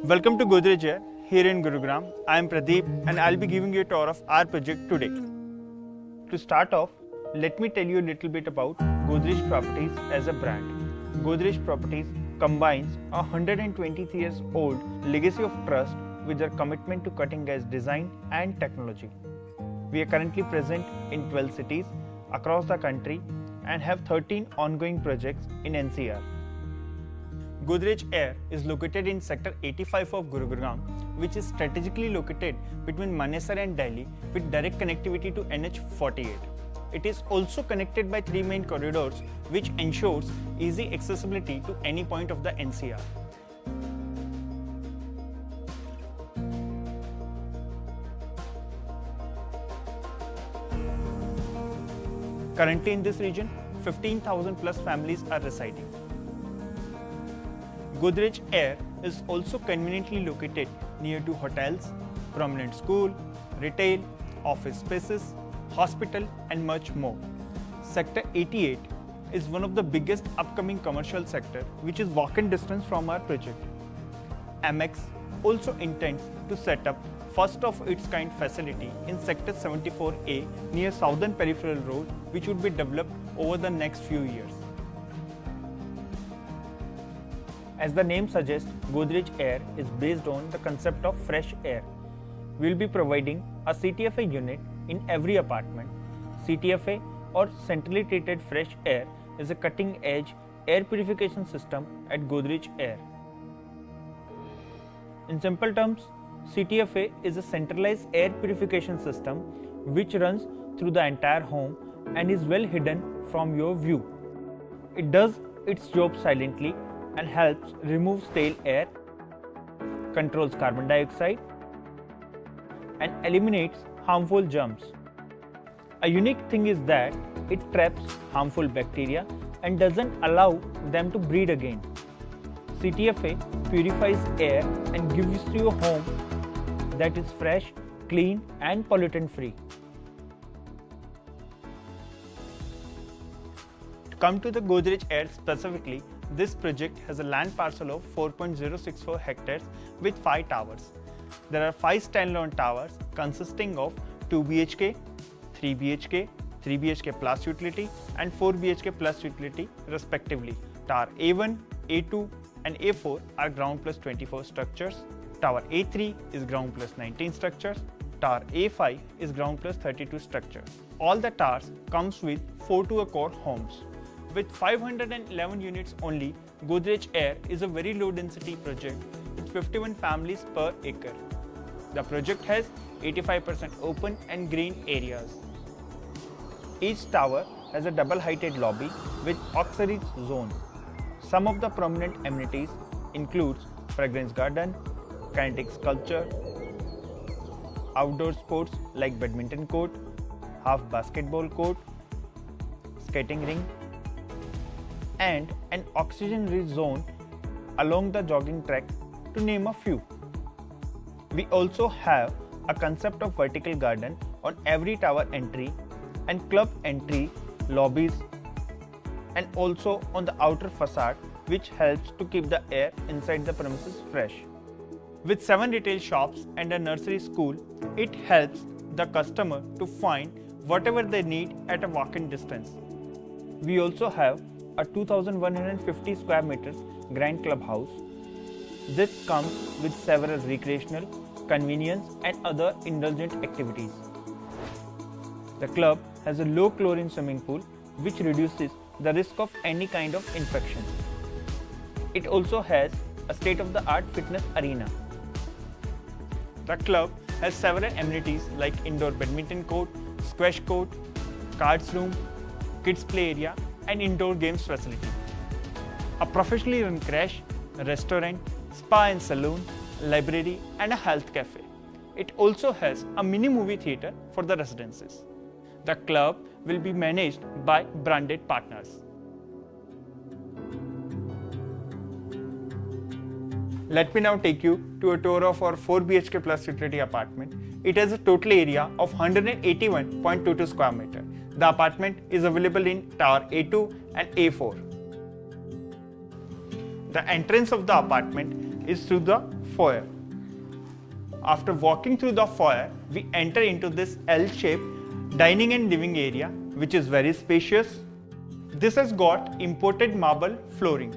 Welcome to Godrej Air here in Gurugram. I am Pradeep and I'll be giving you a tour of our project today. To start off, let me tell you a little bit about Godrej Properties as a brand. Godrej Properties combines a 123 years old legacy of trust with their commitment to cutting-edge design and technology. We are currently present in 12 cities across the country and have 13 ongoing projects in NCR. Godrej Air is located in Sector 85 of Gurugram, which is strategically located between Manesar and Delhi with direct connectivity to NH48. It is also connected by 3 main corridors, which ensures easy accessibility to any point of the NCR. Currently in this region, 15,000 plus families are residing. Godrej Air is also conveniently located near to hotels, prominent school, retail, office spaces, hospital and much more. Sector 88 is one of the biggest upcoming commercial sector which is walk-in distance from our project. Amex also intends to set up first of its kind facility in Sector 74A near Southern Peripheral Road, which would be developed over the next few years. As the name suggests, Godrej Air is based on the concept of fresh air. We will be providing a CTFA unit in every apartment. CTFA or Centrally Treated Fresh Air is a cutting-edge air purification system at Godrej Air. In simple terms, CTFA is a centralized air purification system which runs through the entire home and is well hidden from your view. It does its job silently and helps remove stale air, controls carbon dioxide, and eliminates harmful germs. A unique thing is that it traps harmful bacteria and doesn't allow them to breed again. CTFA purifies air and gives you a home that is fresh, clean, and pollutant free. To come to the Godrej Air specifically, this project has a land parcel of 4.064 hectares with 5 towers. There are 5 standalone towers consisting of 2 BHK, 3 BHK, 3 BHK plus utility and 4 BHK plus utility respectively. Tower A1, A2 and A4 are ground plus 24 structures. Tower A3 is ground plus 19 structures. Tower A5 is ground plus 32 structures. All the towers comes with 4 to a core homes. With 511 units only, Godrej Air is a very low density project with 51 families per acre. The project has 85% open and green areas. Each tower has a double heighted lobby with auxiliary zone. Some of the prominent amenities includes fragrance garden, kinetic sculpture, outdoor sports like badminton court, half basketball court, skating rink, and an oxygen-rich zone along the jogging track, to name a few. We also have a concept of vertical garden on every tower entry and club entry lobbies, and also on the outer facade, which helps to keep the air inside the premises fresh. With 7 retail shops and a nursery school, it helps the customer to find whatever they need at a walk-in distance. We also have a 2,150 square meters grand clubhouse. This comes with several recreational, convenience and other indulgent activities. The club has a low chlorine swimming pool which reduces the risk of any kind of infection. It also has a state-of-the-art fitness arena. The club has several amenities like indoor badminton court, squash court, cards room, kids play area and indoor games facility. A professionally run crash, restaurant, spa and saloon, library and a health cafe. It also has a mini movie theatre for the residences. The club will be managed by branded partners. Let me now take you to a tour of our 4 BHK plus utility apartment. It has a total area of 181.22 square meter. The apartment is available in Tower A2 and A4. The entrance of the apartment is through the foyer. After walking through the foyer, we enter into this L-shaped dining and living area, which is very spacious. This has got imported marble flooring.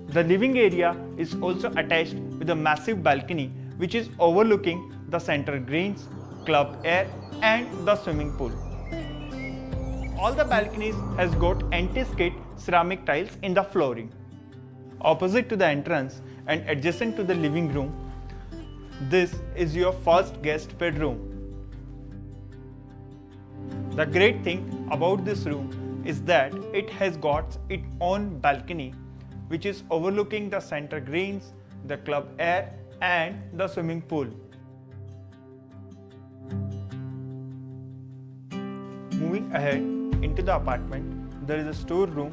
The living area is also attached with a massive balcony which is overlooking the center greens, club air and the swimming pool. All the balconies has got anti-skid ceramic tiles in the flooring. Opposite to the entrance and adjacent to the living room, this is your first guest bedroom. The great thing about this room is that it has got its own balcony which is overlooking the center greens, the club air and the swimming pool. Moving ahead into the apartment, there is a storeroom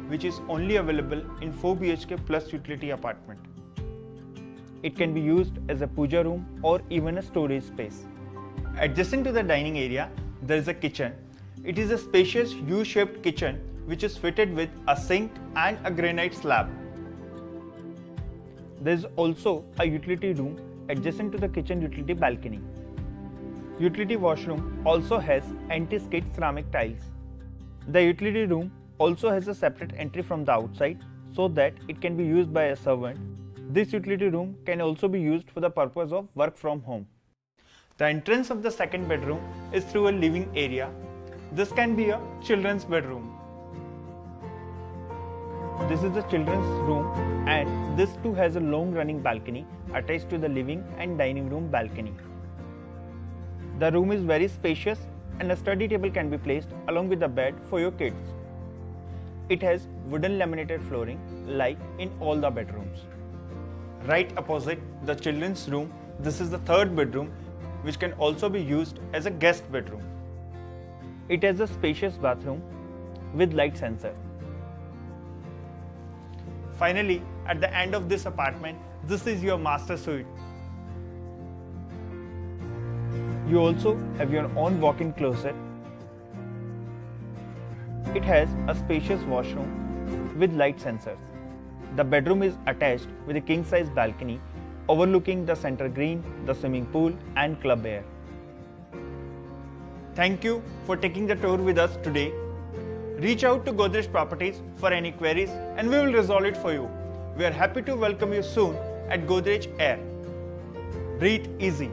which is only available in 4 BHK plus utility apartment. It can be used as a puja room or even a storage space. Adjacent to the dining area, there is a kitchen. It is a spacious U-shaped kitchen which is fitted with a sink and a granite slab. There is also a utility room adjacent to the kitchen utility balcony. Utility washroom also has anti-skid ceramic tiles. The utility room also has a separate entry from the outside so that it can be used by a servant. This utility room can also be used for the purpose of work from home. The entrance of the second bedroom is through a living area. This can be a children's bedroom. This is the children's room and this too has a long running balcony attached to the living and dining room balcony. The room is very spacious and a study table can be placed along with the bed for your kids. It has wooden laminated flooring like in all the bedrooms. Right opposite the children's room, this is the third bedroom which can also be used as a guest bedroom. It has a spacious bathroom with light sensor. Finally, at the end of this apartment, this is your master suite. You also have your own walk-in closet. It has a spacious washroom with light sensors. The bedroom is attached with a king-size balcony overlooking the center green, the swimming pool and club air. Thank you for taking the tour with us today. Reach out to Godrej Properties for any queries and we will resolve it for you. We are happy to welcome you soon at Godrej Air. Breathe easy.